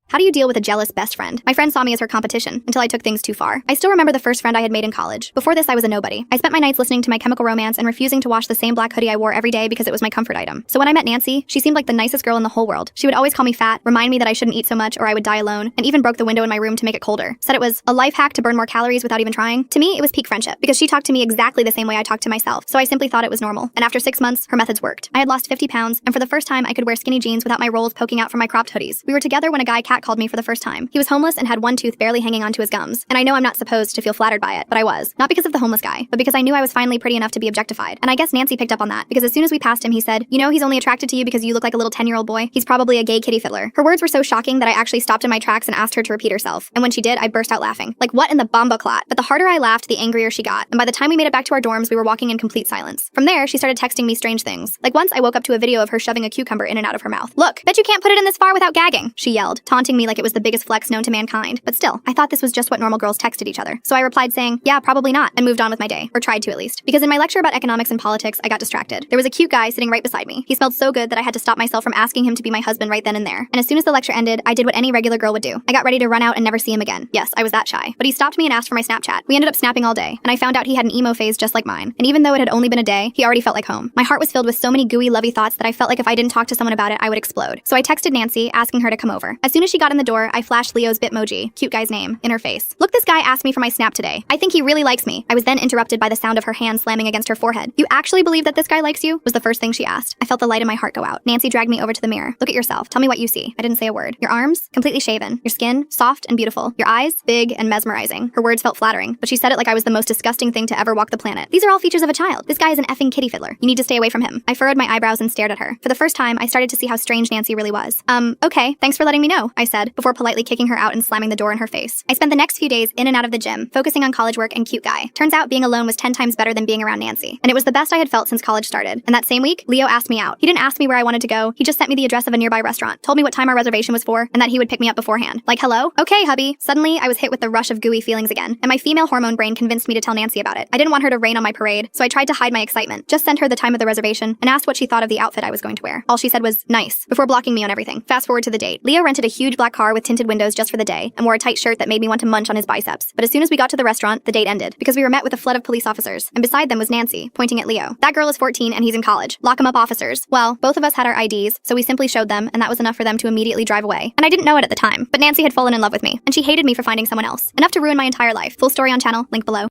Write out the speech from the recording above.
How do you deal with a jealous best friend? My friend saw me as her competition until I took things too far. I still remember the first friend I had made in college. Before this, I was a nobody. I spent my nights listening to My Chemical Romance and refusing to wash the same black hoodie I wore every day because it was my comfort item. So when I met Nancy, she seemed like the nicest girl in the whole world. She would always call me fat, remind me that I shouldn't eat so much or I would die alone, and even broke the window in my room to make it colder. Said it was a life hack to burn more calories without even trying. To me, it was peak friendship because she talked to me exactly the same way I talked to myself. So I simply thought it was normal. And after 6 months, her methods worked. I had lost 50 pounds, and for the first time, I could wear skinny jeans without my rolls poking out from my cropped hoodies. We were together when a guy catcalled me for the first time. He was homeless and had one tooth barely hanging onto his gums. And I know I'm not supposed to feel flattered by it, but I was. Not because of the homeless guy, but because I knew I was finally pretty enough to be objectified. And I guess Nancy picked up on that, because as soon as we passed him, he said, "You know, he's only attracted to you because you look like a little 10-year-old boy. He's probably a gay kitty fiddler." Her words were so shocking that I actually stopped in my tracks and asked her to repeat herself. And when she did, I burst out laughing. Like, what in the bomba clot? But the harder I laughed, the angrier she got. And by the time we made it back to our dorms, we were walking in complete silence. From there, she started texting me strange things. Like once I woke up to a video of her shoving a cucumber in and out of her mouth. "Look, bet you can't put it in this far without gagging," she yelled, taunting me like it was the biggest flex known to mankind. But still, I thought this was just what normal girls texted each other. So I replied saying, "Yeah, probably not," and moved on with my day. Or tried to, at least. Because in my lecture about economics and politics, I got distracted. There was a cute guy sitting right beside me. He smelled so good that I had to stop myself from asking him to be my husband right then and there. And as soon as the lecture ended, I did what any regular girl would do. I got ready to run out and never see him again. Yes, I was that shy. But he stopped me and asked for my Snapchat. We ended up snapping all day, and I found out he had an emo phase just like mine. And even though it had only been a day, he already felt like home. My heart was filled with so many gooey, lovey thoughts that I felt like if I didn't talk to someone about it, I would explode. So I texted Nancy, asking her to come over. As soon as she got in the door, I flashed Leo's Bitmoji, cute guy's name, in her face. "Look, this guy asked me for my Snap today. I think he really likes me." I was then interrupted by the sound of her hand slamming against her forehead. "You actually believe that this guy likes you?" was the first thing she asked. I felt the light in my heart go out. Nancy dragged me over to the mirror. "Look at yourself. Tell me what you see." I didn't say a word. "Your arms, completely shaven. Your skin, soft and beautiful. Your eyes, big and mesmerizing." Her words felt flattering, but she said it like I was the most disgusting thing to ever walk the planet. "These are all features of a child. This guy is an effing kitty fiddler. You need to stay away from him." I furrowed my eyebrows and stared at her. For the first time, I started to see how strange Nancy really was. Okay, thanks for letting me know," I said, before politely kicking her out and slamming the door in her face. I spent the next few days in and out of the gym, focusing on college work and cute guy. Turns out being alone was 10 times better than being around Nancy. And it was the best I had felt since college started. And that same week, Leo asked me out. He didn't ask me where I wanted to go. He just sent me the address of a nearby restaurant, told me what time our reservation was for, and that he would pick me up beforehand. Like, hello? Okay, hubby. Suddenly, I was hit with the rush of gooey feelings again, and my female hormone brain convinced me to tell Nancy about it. I didn't want her to rain on my parade, so I tried to hide my excitement. Just sent her the time of the reservation and asked what she thought of the outfit I was going to wear. All she said was, "Nice," before blocking me on everything. Fast forward to the date. Leo rented a huge black car with tinted windows just for the day, and wore a tight shirt that made me want to munch on his biceps. But as soon as we got to the restaurant, the date ended, because we were met with a flood of police officers, and beside them was Nancy, pointing at Leo. "That girl is 14 and he's in college. Lock him up, officers." Well, both of us had our IDs, so we simply showed them, and that was enough for them to immediately drive away. And I didn't know it at the time, but Nancy had fallen in love with me, and she hated me for finding someone else. Enough to ruin my entire life. Full story on channel, link below.